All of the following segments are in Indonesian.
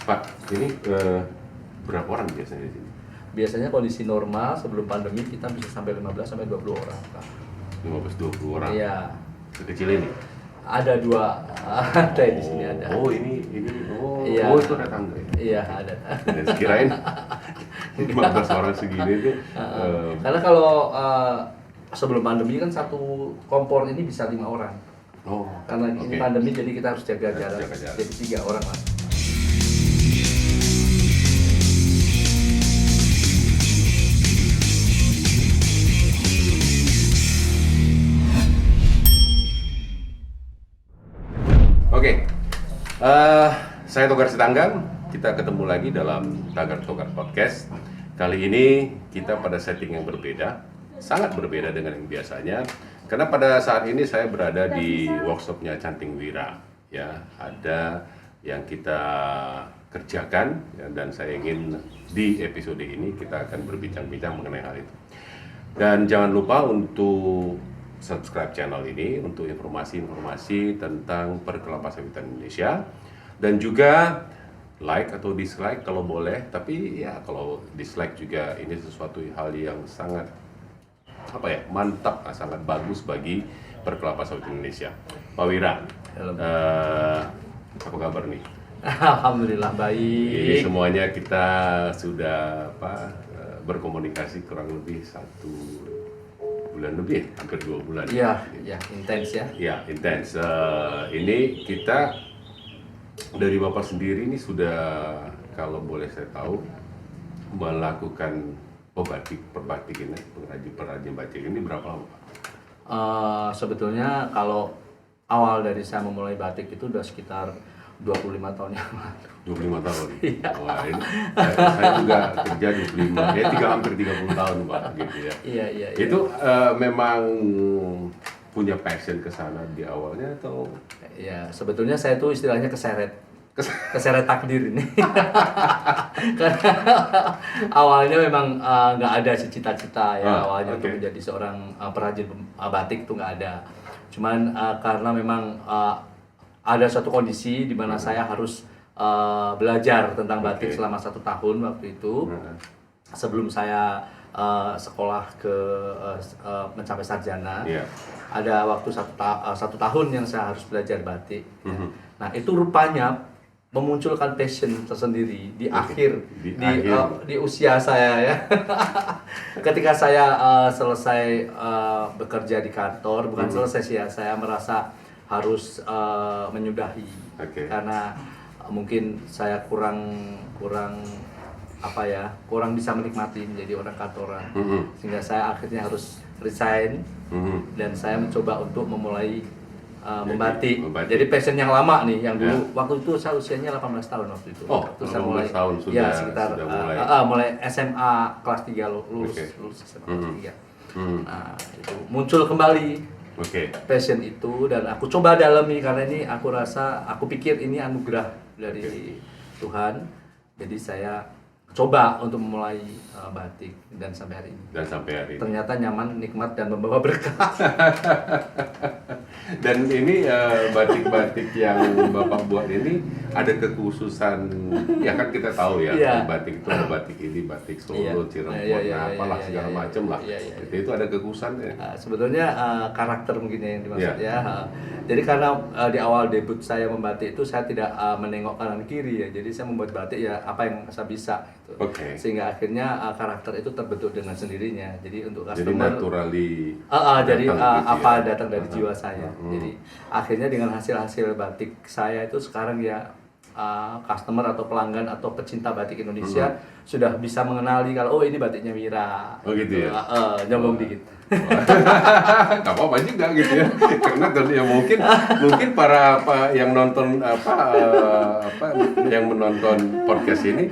Pak, ini berapa orang biasanya di sini? Biasanya kondisi normal sebelum pandemi kita bisa sampai 15 sampai 20 orang, Pak. 15-20 orang? Iya. Sekecil ini? Ada dua, ada di sini ada. Iya. Oh itu ada tangga ya? Iya, ada. Dan sekirain 15 orang segini tuh. Karena kalau sebelum pandemi kan satu kompor ini bisa 5 orang. Oh. Karena ini pandemi jadi kita harus jaga jarak. Jadi 3 orang lah. Oke, saya Togar Sitanggang. Kita ketemu lagi dalam Tagar Togar Podcast. Kali ini kita pada setting yang berbeda, sangat berbeda dengan yang biasanya. Karena pada saat ini saya berada di workshopnya Canting Wira. Ya, ada yang kita kerjakan ya, dan saya ingin di episode ini kita akan berbincang-bincang mengenai hal itu. Dan jangan lupa untuk subscribe channel ini untuk informasi-informasi tentang perkelapa-sawitan Indonesia, dan juga like atau dislike kalau boleh, tapi ya kalau dislike juga ini sesuatu hal yang sangat mantap, sangat bagus bagi perkelapa-sawit Indonesia. Pak Wira, apa kabar nih? Alhamdulillah baik. Ini semuanya kita sudah berkomunikasi kurang lebih 1 bulan lebih, hampir 2 bulan. Iya, intens ya. Ya, intens. Ini kita dari Bapak sendiri ini sudah, kalau boleh saya tahu, melakukan perbatik ini, pengrajin batik ini berapa lama, Pak? Sebetulnya kalau awal dari saya memulai batik itu udah sekitar 25 tahun yang lalu. 25 tahun? Iya. Wah, ini saya juga kerja 25, hampir 30 tahun, Pak, gitu ya. Iya. Itu memang punya passion ke sana di awalnya atau? Ya, sebetulnya saya tuh istilahnya keseret takdir ini. Karena awalnya memang nggak ada cita-cita ya, awalnya untuk menjadi seorang perajin batik itu nggak ada. Cuman karena memang ada satu kondisi di mana saya harus belajar tentang batik selama 1 tahun waktu itu. Sebelum saya sekolah ke mencapai sarjana, ada waktu 1 tahun yang saya harus belajar batik. Nah itu rupanya memunculkan passion tersendiri di di usia saya ya. Ketika saya selesai bekerja di kantor, bukan selesai sih ya, saya merasa harus menyudahi karena mungkin saya kurang bisa menikmati menjadi orang kantoran, sehingga saya akhirnya harus resign dan saya mencoba untuk memulai membatik. Jadi passion yang lama nih, yang dulu waktu itu saya usianya 18 tahun waktu itu. Waktu saya mulai tahun sudah, sekitar mulai SMA kelas 3 lulus SMA kelas 3. Nah, itu muncul kembali passion itu dan aku coba dalami karena ini aku pikir ini anugerah dari Tuhan. Jadi saya coba untuk memulai batik dan sampai hari ini. Ternyata nyaman, nikmat dan membawa berkah. Dan ini batik-batik yang Bapak buat ini ada kekhususan, ya kan kita tahu ya, batik itu ada batik ini, batik Solo, Cirebon, apalah segala macam lah. Itu ada kekhususan ya. Sebetulnya karakter mungkin yang dimaksud ya. Jadi karena di awal debut saya membatik itu saya tidak menengok kanan kiri ya. Jadi saya membuat batik ya apa yang saya bisa gitu. Sehingga akhirnya karakter itu terbentuk dengan sendirinya. Jadi untuk customer jadi datang dari jiwa saya. Jadi akhirnya dengan hasil batik saya itu sekarang ya customer atau pelanggan atau pecinta batik Indonesia sudah bisa mengenali kalau ini batiknya Wira. Gitu ya. Nyombong dikit. Gak apa-apa juga gitu ya. Karena ya mungkin para yang nonton yang menonton podcast ini,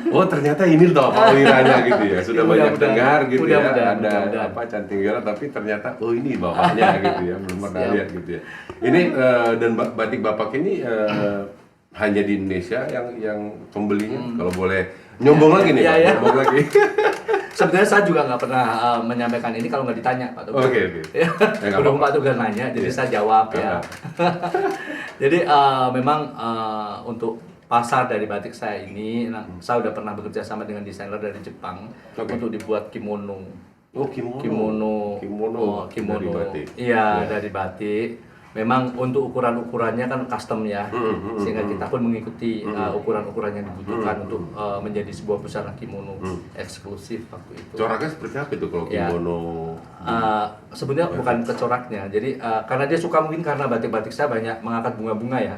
ternyata ini loh Pak Wiranya gitu ya. Sudah banyak dengar gitu ya. Ada Canting Wira, tapi ternyata ini bapaknya gitu ya. Belum pernah lihat gitu ya. Ini dan batik Bapak ini hanya di Indonesia yang pembelinya. Kalau boleh nyombong lagi nih, Pak. Nyombong lagi. Sebenarnya saya juga nggak pernah menyampaikan ini kalau nggak ditanya, Pak Togar. Berhubung Pak Togar nanya, jadi saya jawab ya. Jadi memang untuk pasar dari batik saya ini, saya udah pernah bekerja sama dengan desainer dari Jepang untuk dibuat kimono. Oh, kimono. Kimono. Dari batik. Iya, dari batik. Memang untuk ukuran-ukurannya kan custom ya, sehingga kita pun mengikuti ukuran-ukuran yang dibutuhkan untuk menjadi sebuah busana kimono eksklusif waktu itu. Coraknya seperti apa itu kalau kimono? Sebenarnya bukan ke coraknya, jadi karena dia suka, mungkin karena batik-batik saya banyak mengangkat bunga-bunga ya,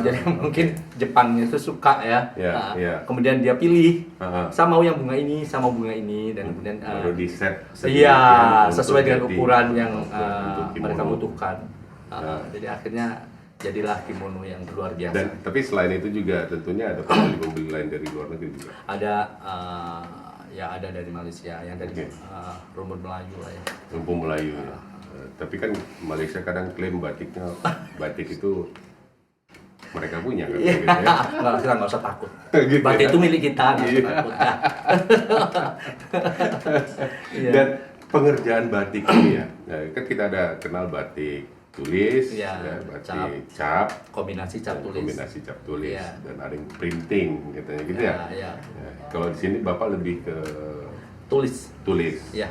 jadi mungkin Jepangnya itu suka ya. Kemudian dia pilih, saya mau yang bunga ini, sama bunga ini, dan kemudian baru di set. Iya, sesuai dengan ukuran yang mereka butuhkan. Jadi akhirnya jadilah kimono yang luar biasa. Dan tapi selain itu juga tentunya ada pembeli-pembeli lain dari luar negeri juga. Ada ya ada dari Malaysia, yang dari rumput Melayu lah ya. Rumput Melayu. Ya. Tapi kan Malaysia kadang klaim batik itu mereka punya kan? Gitu ya. Kita nggak usah takut. Gitu Batik ya? itu milik kita, nggak usah takut. Dan pengerjaan batik ini ya, kan kita ada kenal batik tulis, batik cap, kombinasi cap tulis, dan ada yang printing katanya gitu ya. Kalau di sini Bapak lebih ke tulis. Ya,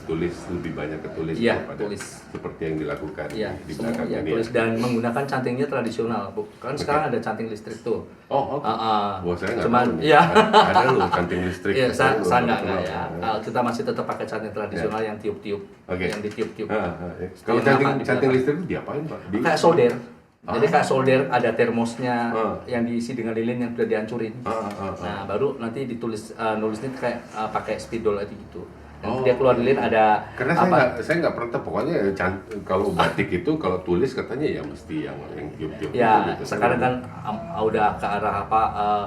tulis lebih banyak ke tulis daripada seperti yang dilakukan di belakang ini. Tulis dan menggunakan cantingnya tradisional. Kan sekarang ada canting listrik tuh. Oh, oke. Wah, saya nggak Cuman, tahu nih. Ada loh canting listrik. Iya, saya nggak ya. Kita masih tetap pakai canting tradisional yang tiup-tiup, yang ditiup-tiup. Kalau canting listrik itu diapain, Pak? Kayak solder. Jadi kayak solder, ada termosnya yang diisi dengan lilin yang sudah dihancurin. Nah, baru nanti ditulis nulisnya kayak pakai spidol aja gitu. Dia keluar lilin ada. Karena saya nggak pernah tahu, pokoknya kalau batik itu kalau tulis katanya ya mesti yang tiup-tiup. Ya, gitu. sekarang kan udah ke arah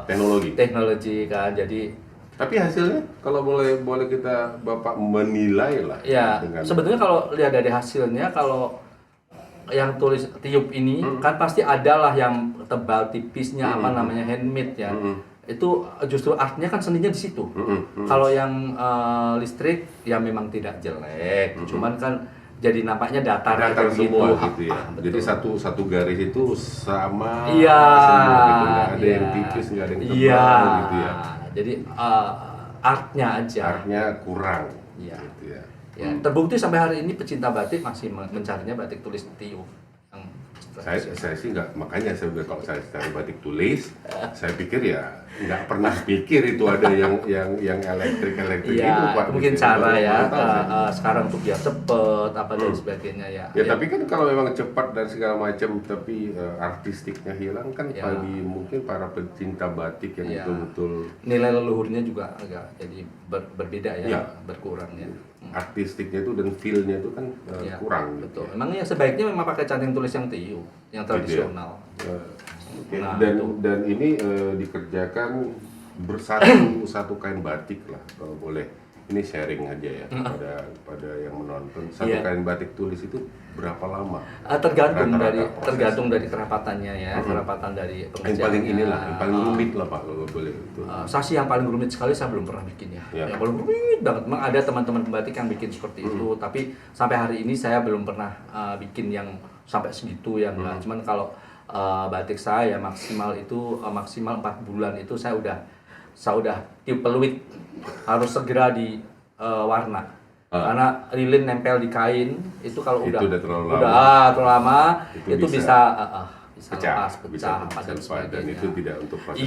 teknologi kan. Jadi tapi hasilnya kalau boleh kita Bapak menilai lah. Ya, sebetulnya kalau lihat dari hasilnya, kalau yang tulis tiup ini kan pasti adalah yang tebal tipisnya, apa namanya, handmade ya. Itu justru artnya kan seninya di situ. Kalau yang listrik ya memang tidak jelek, cuman kan jadi nampaknya datar semua gitu ya. Jadi satu garis itu sama semua gitu, nggak ada yang tipis, nggak ada yang tebal gitu ya. Jadi artnya aja. Artnya kurang. Iya. Gitu ya. Ya, terbukti sampai hari ini pecinta batik masih mencarinya batik tulis tiup. Saya sih nggak, makanya saya udah, kalau saya cari batik tulis, saya pikir ya nggak pernah pikir itu ada yang elektrik itu Pak. Mungkin gitu. cara ya sekarang untuk biar cepet apa dan sebagainya ya. Ya tapi kan kalau memang cepat dan segala macam, tapi artistiknya hilang kan, bagi mungkin para pecinta batik yang betul-betul nilai leluhurnya juga agak jadi berbeda ya, berkurang ya. Artistiknya itu dan feel-nya itu kan kurang. Betul. Gitu. Memang ya sebaiknya memang pakai canting tulis yang tiup, yang tradisional. Okay. Nah, dan ini dikerjakan bersatu satu kain batik lah, kalau boleh. Ini sharing aja ya pada yang menonton. Satu kain batik tulis itu berapa lama? Tergantung dari kerapatannya ya, kerapatan dari pengerjaannya. Yang paling yang paling rumit lah Pak, kalau boleh itu. Sasi yang paling rumit sekali saya belum pernah bikin ya. Yang paling rumit banget. Memang ada teman-teman pembatik yang bikin seperti itu, tapi sampai hari ini saya belum pernah bikin yang sampai segitu ya. Cuman kalau batik saya maksimal 4 bulan itu saya udah tiup peluit, harus segera di warna. Karena lilin nempel di kain itu kalau udah terlalu lama itu bisa pecah dan sebagainya. Dan itu tidak untuk proses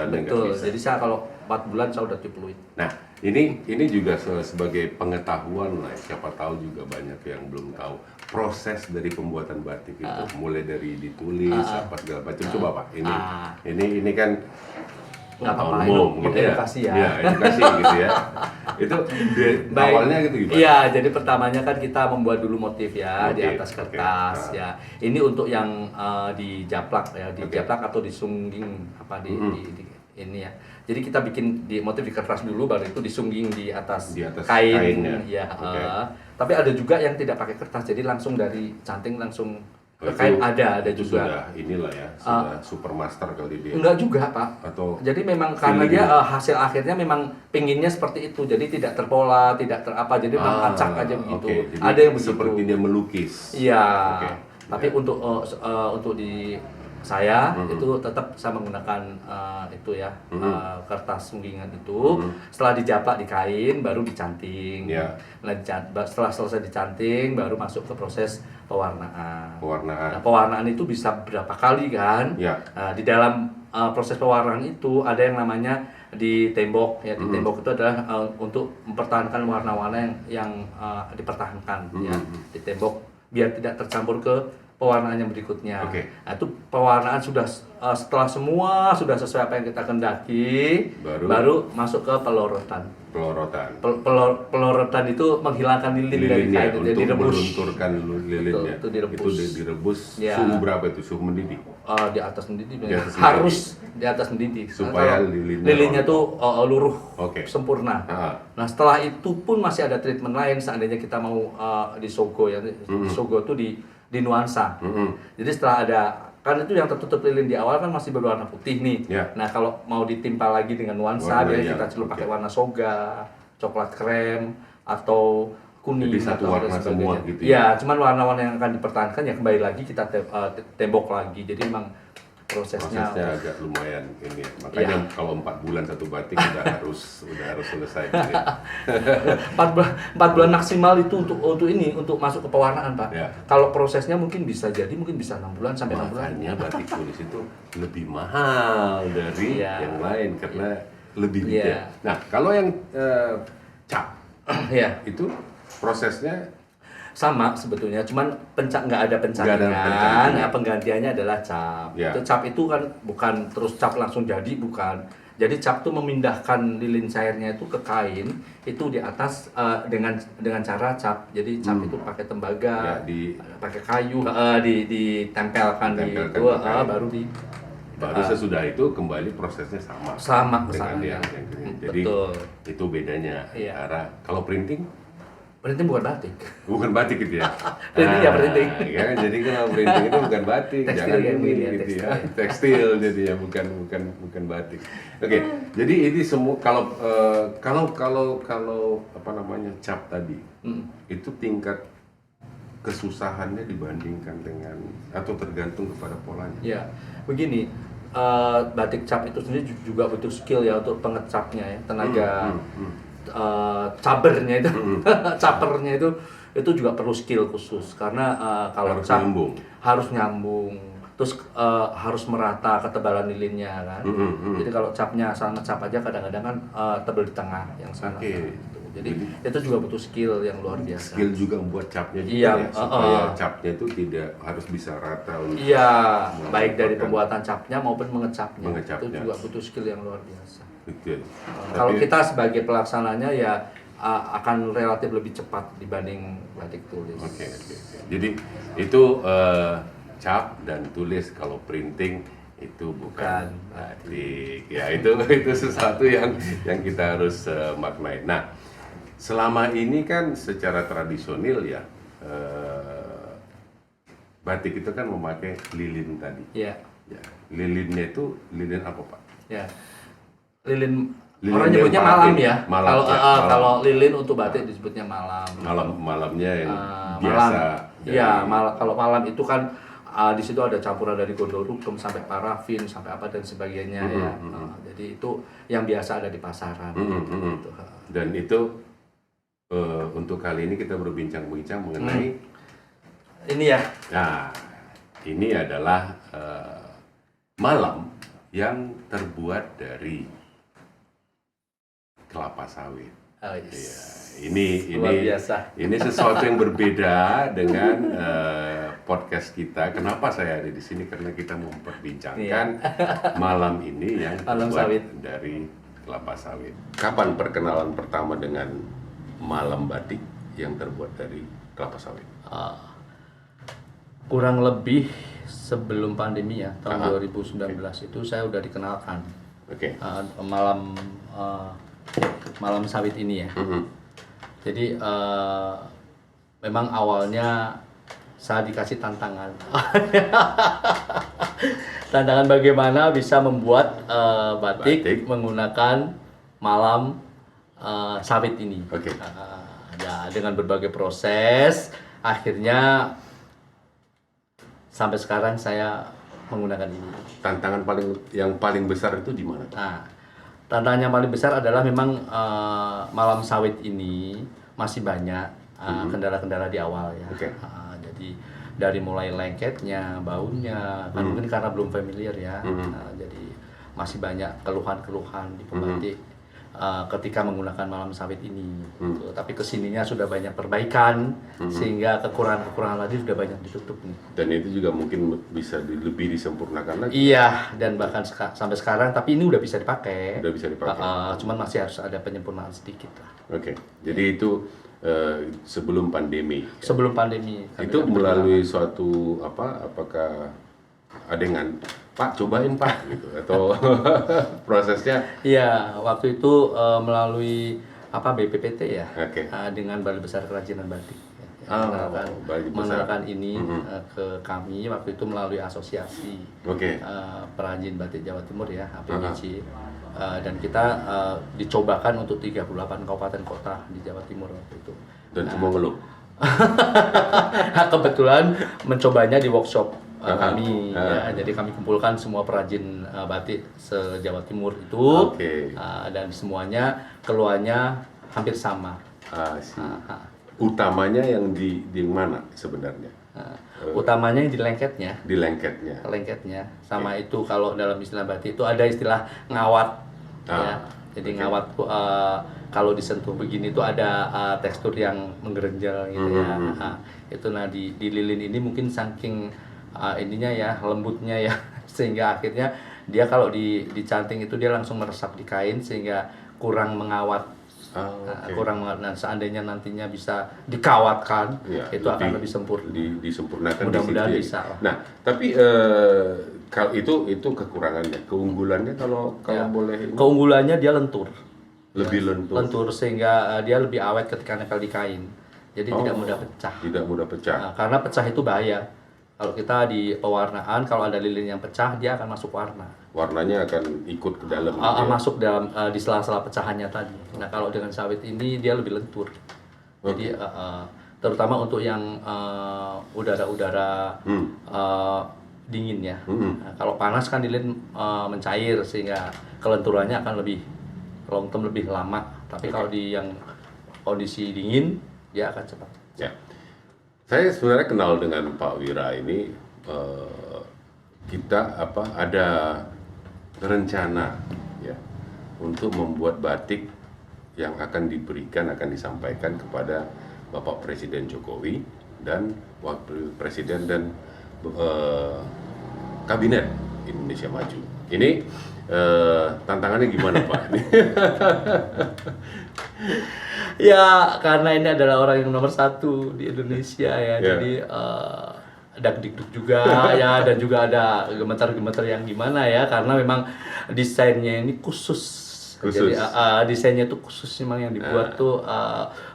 betul. Jadi saya kalau 4 bulan saya udah tiup peluit. Nah, ini juga sebagai pengetahuan lah, siapa tahu juga banyak yang belum tahu proses dari pembuatan batik itu, mulai dari ditulis apa segala macam. Coba Pak, ini kan nggak apa-apa, gitu edukasi ya. Edukasi gitu ya. Itu awalnya gitu gimana? Iya, jadi pertamanya kan kita membuat dulu motif ya, di atas kertas ya. Ini untuk yang dijaplak ya, dijaplak atau disungging apa di ini ya. Jadi kita bikin motif di kertas dulu, baru itu disungging di atas kain ya. Tapi ada juga yang tidak pakai kertas, jadi langsung dari canting langsung kain ada juga. Sudah inilah ya, sudah supermaster kali dia. Enggak juga Pak. Jadi memang karena dia hasil akhirnya memang pinginnya seperti itu, jadi tidak terpola, tidak jadi memang acak aja begitu. Ada yang begitu. Seperti dia melukis. Iya. Tapi untuk saya itu tetap saya menggunakan itu ya kertas sunggingan itu. Setelah dijaplak di kain baru dicanting. Ya. Nah, setelah selesai dicanting baru masuk ke proses pewarnaan. Pewarnaan. Nah, pewarnaan itu bisa berapa kali kan? Ya. Di dalam proses pewarnaan itu ada yang namanya di tembok ya. Di tembok itu adalah untuk mempertahankan warna-warna yang dipertahankan ya di tembok biar tidak tercampur ke pewarnaan yang berikutnya. Oke. Nah, itu pewarnaan sudah setelah semua sudah sesuai apa yang kita kendaki, baru masuk ke pelorotan. Pelorotan. Pelorotan itu menghilangkan lilin dari kain, untuk direbus. melunturkan lilinnya. Itu direbus. Itu direbus Ya. suhu berapa itu? Suhu mendidih. Di atas mendidih, Di atas harus di atas mendidih supaya kalau lilinnya tuh luruh sempurna. Nah, setelah itu pun masih ada treatment lain seandainya kita mau disogo ya. Disogo tuh di nuansa. Jadi setelah ada kan itu yang tertutup lilin di awal kan masih berwarna putih nih. Ya. Nah, kalau mau ditimpa lagi dengan nuansa, biasanya kita celup pakai warna soga, coklat krem atau kuning. Jadi satu atau warna semua gitu ya. Cuman warna-warna yang akan dipertahankan ya kembali lagi kita tembok lagi. Jadi memang prosesnya agak lumayan ini. Makanya kalau 4 bulan satu batik udah harus selesai. Gitu ya. 4 bulan maksimal itu untuk masuk ke pewarnaan, Pak. Ya. Kalau prosesnya mungkin bisa 6 bulan sampai 6 bulan. Makanya batik tulis itu lebih mahal dari yang lain karena lebih detail. Nah, kalau yang cap itu prosesnya sama sebetulnya, cuman nggak ada pencaringan. Nah, penggantiannya adalah cap. Ya. Itu cap itu kan bukan terus cap langsung jadi, bukan. Jadi cap itu memindahkan lilin cairnya itu ke kain itu di atas dengan cara cap. Jadi cap itu pakai tembaga, pakai kayu, ditempelkan di itu, baru sesudah itu kembali prosesnya sama dengan yang jadi betul. Itu bedanya. Kalau printing bukan batik. Bukan batik gitu ya. Printing ya printing. Ya, jadi kalau printing itu bukan batik, tekstil jangan ini ya, gitu ya. Tekstil jadi ya bukan batik. Oke, jadi ini semua kalau apa namanya cap tadi itu tingkat kesusahannya dibandingkan dengan atau tergantung kepada polanya. Ya, begini. Batik cap itu sendiri juga butuh skill ya untuk pengecapnya ya, tenaga cabernya itu capernya itu juga perlu skill khusus karena kalau cap harus nyambung terus harus merata ketebalan lilinnya kan. Jadi kalau capnya asal ngecap aja kadang-kadang kan tebel di tengah yang sana. Jadi itu juga butuh skill yang luar biasa. Skill juga membuat capnya juga supaya capnya itu tidak harus bisa rata. Baik dari pembuatan capnya maupun mengecapnya. Itu juga butuh skill yang luar biasa. Betul. Kalau kita sebagai pelaksananya ya akan relatif lebih cepat dibanding batik tulis. Oke. Jadi itu cap dan tulis. Kalau printing itu bukan batik. Ya itu sesuatu yang kita harus maknai. Nah, selama ini kan secara tradisional ya batik itu kan memakai lilin tadi. Iya. Ya. Lilinnya itu lilin apa, Pak? Ya. Lilin orang nyebutnya malam ya. Kalau lilin untuk batik disebutnya malam. Malamnya yang biasa. Iya, kalau malam itu kan di situ ada campuran dari gondorukum sampai parafin sampai apa dan sebagainya ya. Jadi itu yang biasa ada di pasaran. Gitu. Dan itu untuk kali ini kita berbincang-bincang mengenai ini ya. Nah, ini adalah malam yang terbuat dari kelapa sawit. Oh, yes. Ya, ini sesuatu yang berbeda dengan podcast kita. Kenapa saya ada di sini? Karena kita memperbincangkan malam ini yang terbuat dari kelapa sawit. Kapan perkenalan pertama dengan malam batik yang terbuat dari kelapa sawit? Kurang lebih sebelum pandemi ya, tahun 2019 itu saya udah dikenalkan. Malam sawit ini ya. Jadi memang awalnya saya dikasih tantangan. Tantangan bagaimana bisa membuat batik menggunakan malam sawit ini. Ya, dengan berbagai proses, akhirnya sampai sekarang saya menggunakan ini. Tantangan yang paling besar itu di mana? Nah, tantangan yang paling besar adalah memang malam sawit ini masih banyak kendala-kendala di awal ya. Oke. Jadi dari mulai lengketnya, baunya, kan mungkin karena belum familiar ya. Jadi masih banyak keluhan-keluhan di pembatik ketika menggunakan malam sawit ini. Gitu. Tapi kesininya sudah banyak perbaikan sehingga kekurangan-kekurangan tadi sudah banyak ditutup nih. Dan itu juga mungkin bisa lebih disempurnakan lagi. Iya, dan bahkan sampai sekarang, tapi ini udah bisa dipakai. Udah bisa dipakai. Cuman masih harus ada penyempurnaan sedikit lah. Oke, jadi itu sebelum pandemi. Sebelum pandemi. Itu melalui suatu apakah ada yang Pak cobain Pak gitu atau prosesnya? Iya, waktu itu melalui BPPT ya, Oke. dengan Balai Besar Kerajinan Batik. Balai Besar. Mengenalkan ini ke kami waktu itu melalui asosiasi Oke. perajin batik Jawa Timur ya, APBJ. Dan kita dicobakan untuk 38 kabupaten kota di Jawa Timur waktu itu. Dan semua ngeluh. Kebetulan mencobanya di workshop kami, ya. Jadi kami kumpulkan semua perajin batik se-Jawa Timur itu, dan semuanya keluarnya hampir sama. Utamanya yang di mana sebenarnya? Utamanya yang di lengketnya. Di lengketnya. Lengketnya, sama itu kalau dalam istilah batik itu ada istilah ngawat, ya. Jadi ngawat kalau disentuh begini tuh ada tekstur yang menggerenjel gitu ya. Itu di lilin ini mungkin saking ininya ya, lembutnya ya, sehingga akhirnya dia kalau dicanting itu dia langsung meresap di kain sehingga kurang mengawat. Kurang mengawat. Nah, seandainya nantinya bisa dikawatkan, itu akan lebih sempurna. Disempurnakan. Mudah-mudahan bisa. Nah, tapi kalau itu kekurangannya, keunggulannya kalau boleh. Keunggulannya dia lentur. Lebih lentur. Lentur sehingga dia lebih awet ketika nempel di kain. Jadi tidak mudah pecah. Tidak mudah pecah. Nah, karena pecah itu bahaya. Kalau kita di pewarnaan, kalau ada lilin yang pecah, dia akan masuk warna. Warnanya akan ikut ke dalam. Masuk dalam di sela-sela pecahannya tadi. Nah, kalau dengan sawit ini dia lebih lentur. Jadi terutama untuk yang udara-udara dingin ya. Nah, kalau panas kan lilin mencair sehingga kelenturannya akan lebih long term, lebih lama. Tapi kalau di yang kondisi dingin dia akan cepat. Ya. Saya sebenarnya kenal dengan Pak Wira ini, kita ada rencana ya untuk membuat batik yang akan disampaikan kepada Bapak Presiden Jokowi dan Wakil Presiden dan Kabinet Indonesia Maju. Ini tantangannya gimana Pak? Ya, karena ini adalah orang yang nomor 1 di Indonesia ya, jadi dak-dikduk juga ya, dan juga ada gemetar-gemetar yang gimana ya, karena memang desainnya ini khusus. Jadi desainnya itu khusus memang yang dibuat tuh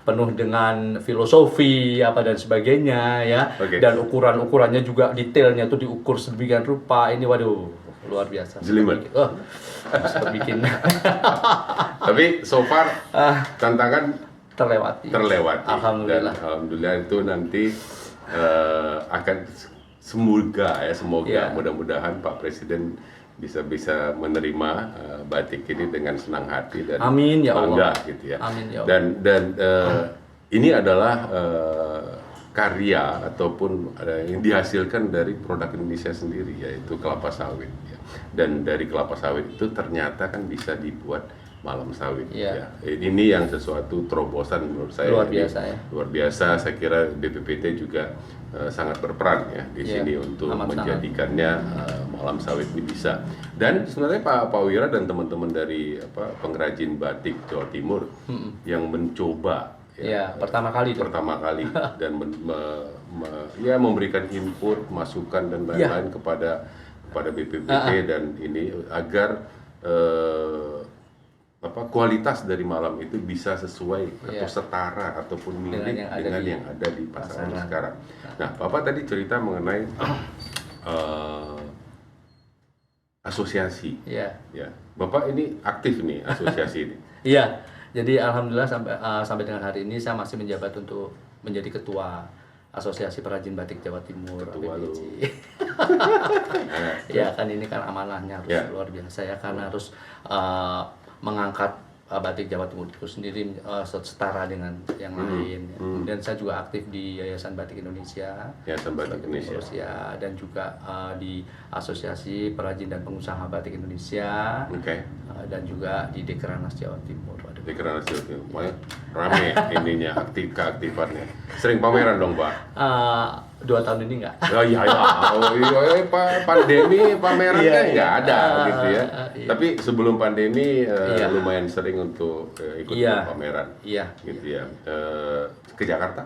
penuh dengan filosofi dan sebagainya ya. Dan ukurannya juga detailnya tuh diukur sedemikian rupa. Ini waduh, luar biasa. Jelimet. Bisa bikin. Tapi so far tantangan terlewati. Alhamdulillah. Dan alhamdulillah itu nanti akan semoga mudah-mudahan Pak Presiden bisa menerima batik ini dengan senang hati dan amin, ya bangga Allah. gitu ya. Amin, ya Allah. Dan ini adalah karya ataupun yang dihasilkan dari produk Indonesia sendiri, yaitu kelapa sawit ya. Dan dari kelapa sawit itu ternyata kan bisa dibuat malam sawit ya. Ini yang sesuatu terobosan menurut saya. Luar biasa ya. Luar biasa. Saya kira BPPT juga sangat berperan ya di sini untuk menjadikannya malam sawit ini bisa. Dan sebenarnya Pak Wira dan teman-teman dari pengrajin batik Jawa Timur yang mencoba pertama kali dan memberikan input, masukan dan lain-lain kepada BPPT dan ini agar kualitas dari malam itu bisa sesuai atau setara ataupun mirip dengan yang ada di pasaran sekarang. Nah, Bapak tadi cerita mengenai asosiasi. Ya, Bapak ini aktif nih asosiasi ini. Iya, jadi alhamdulillah sampai dengan hari ini saya masih menjabat untuk menjadi ketua Asosiasi Perajin Batik Jawa Timur. Ketua lu. Ya kan ini kan amanahnya harus Ya. luar biasa ya, karena harus mengangkat batik Jawa Timur itu sendiri setara dengan yang lain. Kemudian saya juga aktif di Yayasan Batik Indonesia, Yayasan Batik sebagai Indonesia. pengurus ya, dan juga di Asosiasi Perajin dan Pengusaha Batik Indonesia, Oke. dan juga di Dekranasda Jawa Timur. Waduh. Di Kerana Silvio, rame ininya, keaktifannya. Sering pameran dong, Pak? 2 tahun ini enggak. Oh iya, pandemi pameran Iya, kan iya. nggak ada gitu ya. Iya. Tapi sebelum pandemi Iya. lumayan sering untuk ikut Iya. pameran, Iya. gitu ya. Ke Jakarta,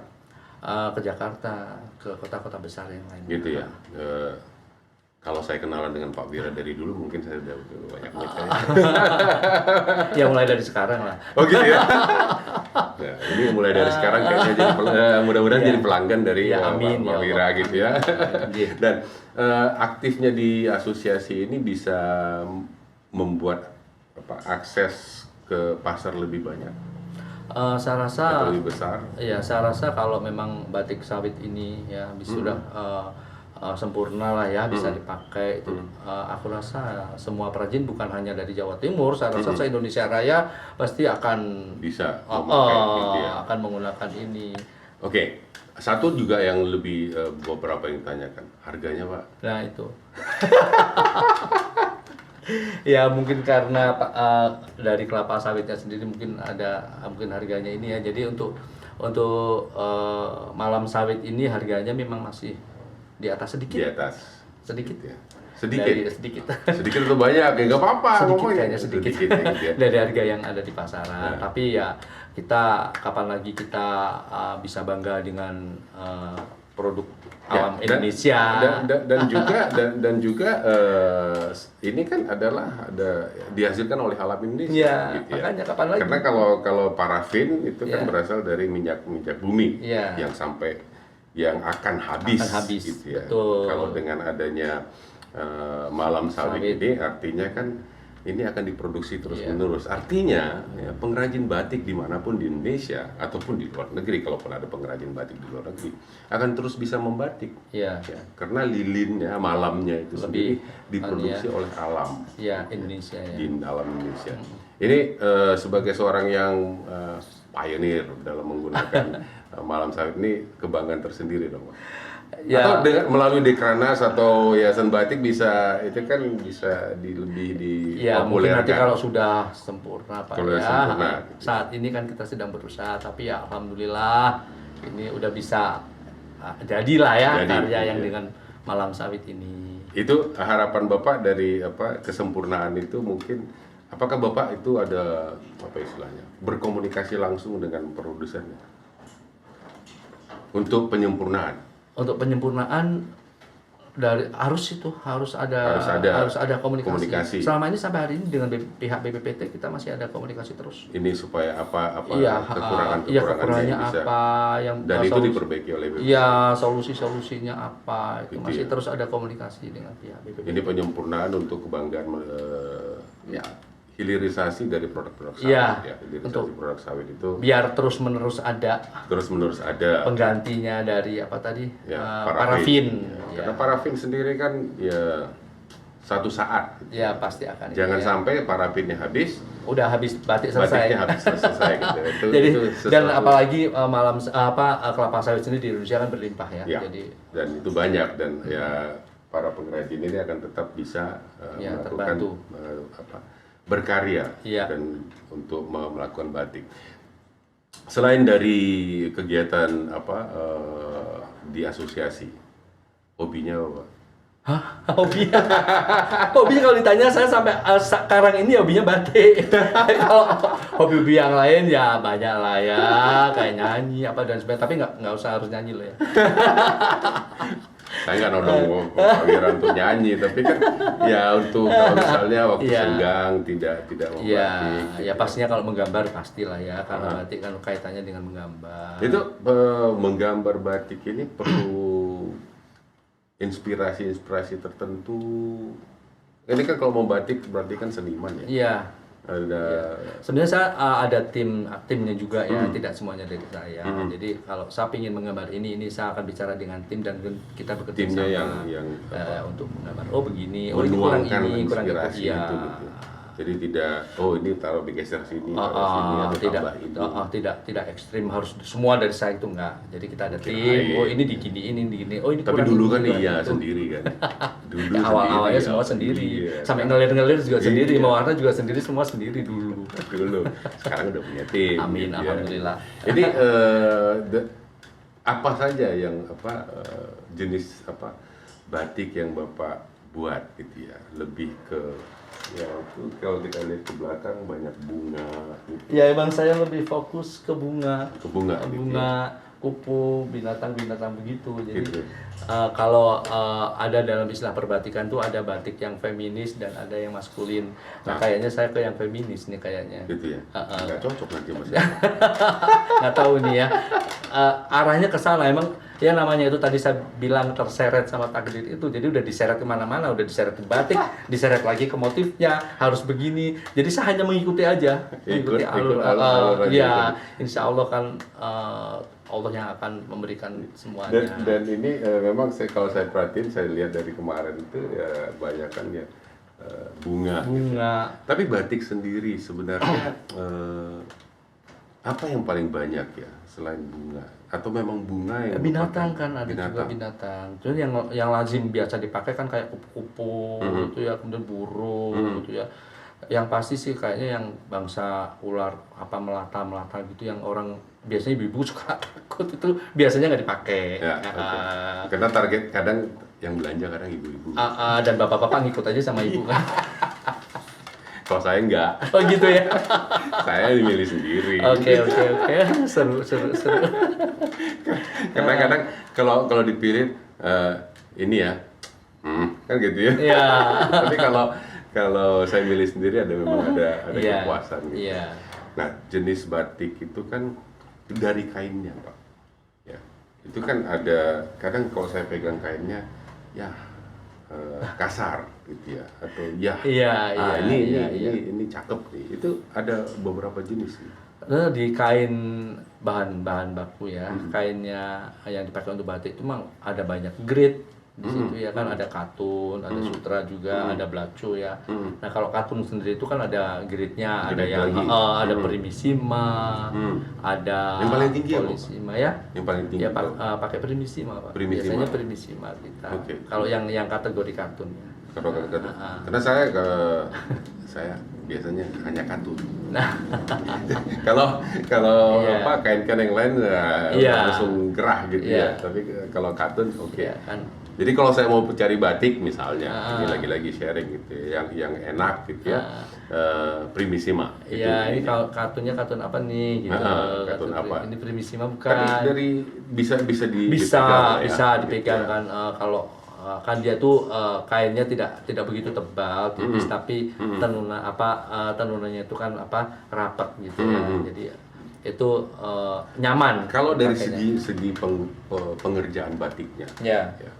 Ke Jakarta, ke kota-kota besar yang lain. gitu ya. Kalau saya kenalan dengan Pak Wira dari dulu, mungkin saya udah banyak nikah. Ya mulai dari sekarang lah. Oh gitu ya. Nah, ini mulai dari sekarang kayaknya jadi mudah-mudahan jadi pelanggan dari Ya, amin, Pak ya Wira Allah. gitu ya. Iya. Dan aktifnya di asosiasi ini bisa membuat akses ke pasar lebih banyak Saya rasa atau lebih besar. ya, saya rasa kalau memang batik sawit ini ya sudah sempurna lah ya, bisa dipakai itu. Aku rasa semua perajin bukan hanya dari Jawa Timur, saya rasa se-Indonesia Raya pasti akan Bisa memakai gitu ya. akan menggunakan ini. Oke, satu juga yang lebih beberapa yang tanyakan, harganya Pak. Nah itu. Ya mungkin karena dari kelapa sawitnya sendiri mungkin mungkin harganya ini ya. Jadi untuk malam sawit ini harganya memang masih di atas Di sedikit. atas Ya. sedikit. Sedikit. Sedikit atau banyak, ya nggak apa-apa. Sedikit ngomongnya. kayaknya sedikit. gitu ya. Dari harga yang ada di pasaran. Tapi ya kita kapan lagi kita bisa bangga dengan produk Ya, alam Indonesia. Dan juga ini kan adalah dihasilkan oleh alam Indonesia. Ya, gitu ya. makanya kapan lagi? Karena kalau parafin itu kan Ya. berasal dari minyak bumi Ya. yang akan habis. Akan habis, Gitu ya. betul. Kalau dengan adanya malam sawit Sawit. ini, artinya kan ini akan diproduksi terus Iya. menerus. Artinya ya, pengrajin batik dimanapun di Indonesia ataupun di luar negeri, kalaupun ada pengrajin batik di luar negeri, akan terus bisa membatik. Ya. Ya, karena lilinnya, malamnya itu sendiri diproduksi oleh alam Ya, Indonesia ya. di alam Indonesia. Ini sebagai seorang yang pioneer dalam menggunakan malam sawit ini, kebanggaan tersendiri dong, Pak. Ya. Atau melalui Dekranas atau Yayasan Batik bisa lebih Ya, mungkin nanti dipopulerkan. kalau sudah sempurna Pak Kalau ya. sempurna. Saat ini kan kita sedang berusaha, tapi ya alhamdulillah ini udah bisa jadilah ya Jadi, karya yang iya. dengan malam sawit ini. Itu harapan Bapak dari kesempurnaan itu, mungkin apakah Bapak itu ada istilahnya berkomunikasi langsung dengan produsennya untuk penyempurnaan? Untuk penyempurnaan harus ada komunikasi. Selama ini sampai hari ini dengan pihak BPPT kita masih ada komunikasi terus. Ini supaya Iya, kekurangannya kekurangannya bisa, apa yang dan itu diperbaiki oleh BPPT. Iya, solusinya apa itu Gitu masih ya. terus ada komunikasi dengan pihak BPPT. Ini penyempurnaan untuk kebanggaan Ya. hilirisasi dari produk-produk sawit. Iya, Hilirisasi untuk- produk sawit itu Biar terus menerus ada terus-menerus ada. penggantinya dari apa tadi? Ya, Parafin. Ya, karena parafin sendiri kan ya satu saat. Ya pasti akan. Jangan ya. sampai parafinnya habis, Udah habis batik selesai. batiknya habis selesai gitu. Jadi itu dan sesuatu- apalagi kelapa sawit sendiri di Indonesia kan berlimpah ya. Ya, Jadi dan itu banyak, dan ya para pengrajin ini akan tetap bisa Ya, melakukan terbantu. berkarya Ya. dan untuk melakukan batik. Selain dari kegiatan di asosiasi, hobinya apa? hobinya kalau ditanya saya sampai sekarang ini hobinya batik. Kalau hobi yang lain ya banyak lah ya, kayak nyanyi apa dan sebagainya, tapi nggak usah harus nyanyi loh ya. Saya nggak nodong Pak Wira untuk nyanyi, tapi kan ya untuk kalau misalnya waktu Iya. senggang tidak membatik. Iya, gitu ya pastinya kalau menggambar pastilah ya, karena batik kan kaitannya dengan menggambar. Itu menggambar batik ini perlu inspirasi tertentu. Ini kan kalau mau batik berarti kan seniman ya. Iya. ada Sebenarnya saya ada timnya juga ya, tidak semuanya dari saya. Jadi kalau saya ingin menggambar ini saya akan bicara dengan tim dan kita bekerja timnya sama yang untuk menggambar. Oh begini, oh ini kurang menuangkan ini, kurang itu. inspirasi Iya. itu gitu. Jadi tidak ini taruh bergeser sini, taruh sini atau tidak, tambah ini. tidak ekstrim harus semua dari saya itu enggak. Jadi kita ada tim. Kirain. Oh ini diginiin, ini digini. Oh ini Tapi kurang dulu ini, kan kurang iya itu. sendiri kan. Dulu Awal-awalnya sendiri, semua ya. sendiri. Iya, Sampai kan. ngelir-ngelir juga sendiri, Iya. mewarna juga sendiri, semua sendiri dulu. Dulu. Sekarang udah punya tim. Amin, gitu ya. alhamdulillah. Jadi apa saja yang jenis batik yang Bapak buat gitu ya? Lebih ke ya itu kalau kita lihat ke belakang banyak bunga gitu. Ya emang saya lebih fokus ke bunga. Ke bunga gitu ya. Bunga, kupu, binatang-binatang begitu. Jadi Gitu. kalau ada dalam istilah perbatikan tuh ada batik yang feminis dan ada yang maskulin. Nah kayaknya saya ke yang feminis nih kayaknya. Gitu ya. Nggak cocok nanti Mas. Nggak tahu nih ya. Arahnya ke sana emang ya namanya itu tadi saya bilang terseret sama takdir itu, jadi udah diseret kemana-mana, udah diseret ke batik, diseret lagi ke motifnya harus begini, jadi saya hanya mengikuti aja, mengikuti alur, aja ya gitu. insya Allah kan Allah yang akan memberikan semuanya. Dan ini memang kalau saya perhatiin, saya lihat dari kemarin itu ya banyak kan ya bunga. Tapi batik sendiri sebenarnya apa yang paling banyak ya selain bunga? Atau memang bunga yang Binatang merupakan- kan ada juga binatang. Jadi yang lazim biasa dipakai kan kayak kupu-kupu gitu ya, kemudian burung gitu ya. Yang pasti sih kayaknya yang bangsa ular apa melata gitu yang orang biasanya ibu-ibu suka takut itu biasanya nggak dipakai. Ya, oke. Karena target kadang yang belanja kadang ibu-ibu. Dan bapak-bapak ngikut aja sama ibu kan. Kalau saya enggak, Oh gitu ya. saya milih sendiri. Oke. Seru. Karena kadang kalau dipilih ini ya, kan gitu ya. Iya. Tapi kalau saya milih sendiri memang ada Iya. kepuasan gitu. Iya. Nah, jenis batik itu kan dari kainnya, Pak. Ya. Itu kan ada kadang kalau saya pegang kainnya ya kasar gitu ya atau ya. Iya. Ini cakep nih. Itu ada beberapa jenis nih. Di kain bahan baku ya, kainnya yang dipakai untuk batik itu memang ada banyak grade di situ ya kan, ada katun, ada sutra juga, ada belacu ya. Nah kalau katun sendiri itu kan ada grade-nya, ada Grade yang lagi. ada primissima, ada Yang paling tinggi apa? polissima ya. Yang paling tinggi. Ya pakai primissima Pak. Primissima. Biasanya primissima kita. Oke. Kalau yang kategori katun ya. Karena saya biasanya hanya katun. Nah, Kalau Iya. kain-kain yang lain Iya. langsung gerah gitu Iya. ya. Tapi kalau katun oke. ya kan. Jadi kalau saya mau cari batik misalnya, ini lagi-lagi sharing gitu ya, yang enak gitu ya, primissima. Iya, ini kalau katunnya katun apa nih gitu. Katun apa? Ini primissima Tapi bukan. dari bisa Bisa dipegang, dipegang gitu ya. kan kalau kan dia tuh kainnya tidak begitu tebal tipis tapi tenunannya itu kan rapat gitu ya. Jadi itu nyaman. Kalau dari dipakainya. segi pengerjaan batiknya, Ya. ya.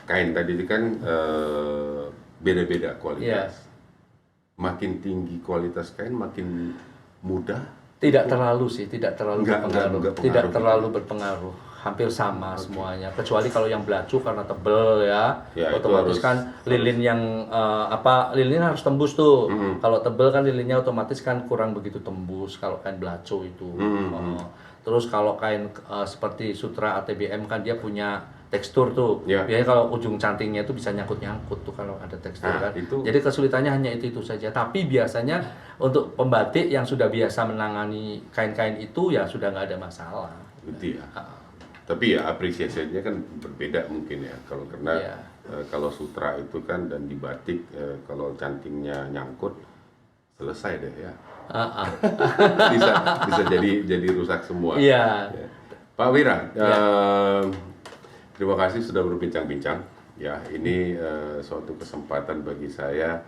Kain tadi itu kan beda-beda kualitas. Makin tinggi kualitas kain, makin mudah. Tidak terlalu sih, tidak terlalu Enggak berpengaruh. pengaruh. Tidak terlalu berpengaruh. Hampir sama semuanya. Kecuali kalau yang belacu karena tebel ya, Ya, itu otomatis harus- kan lilin yang lilin harus tembus tuh. Kalau tebel kan lilinnya otomatis kan kurang begitu tembus kalau kain belacu itu. Terus kalau kain seperti sutra ATBM kan dia punya tekstur tuh. Ya. Biasanya kalau ujung cantingnya itu bisa nyangkut-nyangkut tuh kalau ada tekstur Nah, kan. itu- Jadi kesulitannya hanya itu saja. Tapi biasanya untuk pembatik yang sudah biasa menangani kain-kain itu ya sudah nggak ada masalah. Gitu ya. Tapi ya apresiasinya kan berbeda mungkin ya. Karena Iya. kalau sutra itu kan dan di batik kalau cantingnya nyangkut selesai deh ya. bisa jadi rusak semua. Iya. Ya. Pak Wira, terima kasih sudah berbincang-bincang. Ya, ini suatu kesempatan bagi saya.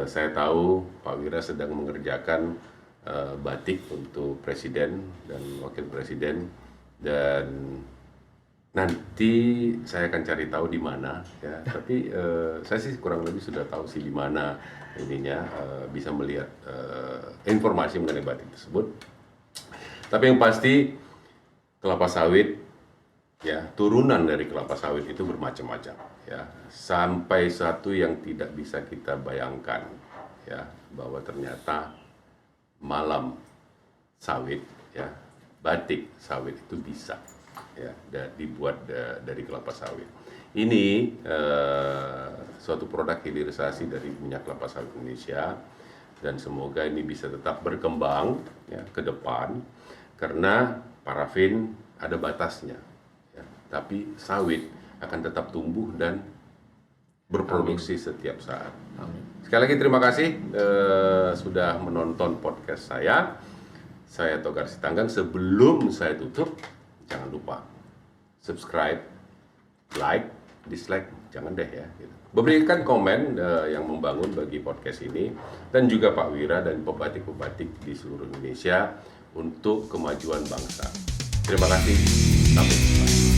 Saya tahu Pak Wira sedang mengerjakan batik untuk presiden dan wakil presiden, dan Nanti saya akan cari tahu di mana ya. Tapi saya sih kurang lebih sudah tahu sih di mana ininya, bisa melihat informasi mengenai batik tersebut. Tapi yang pasti kelapa sawit ya, turunan dari kelapa sawit itu bermacam-macam ya. Sampai satu yang tidak bisa kita bayangkan ya, bahwa ternyata malam sawit ya, batik sawit itu bisa ya, dibuat dari kelapa sawit. Ini suatu produk hilirisasi dari minyak kelapa sawit Indonesia, dan semoga ini bisa tetap berkembang ya ke depan, karena parafin ada batasnya ya, tapi sawit akan tetap tumbuh dan berproduksi setiap saat. Amin. Sekali lagi terima kasih sudah menonton podcast saya. Saya Togar Sitanggang. Sebelum saya tutup, jangan lupa subscribe, like, dislike, jangan deh ya. Gitu. Berikan komen yang membangun bagi podcast ini, dan juga Pak Wira dan pebatik-pebatik di seluruh Indonesia untuk kemajuan bangsa. Terima kasih. Sampai jumpa.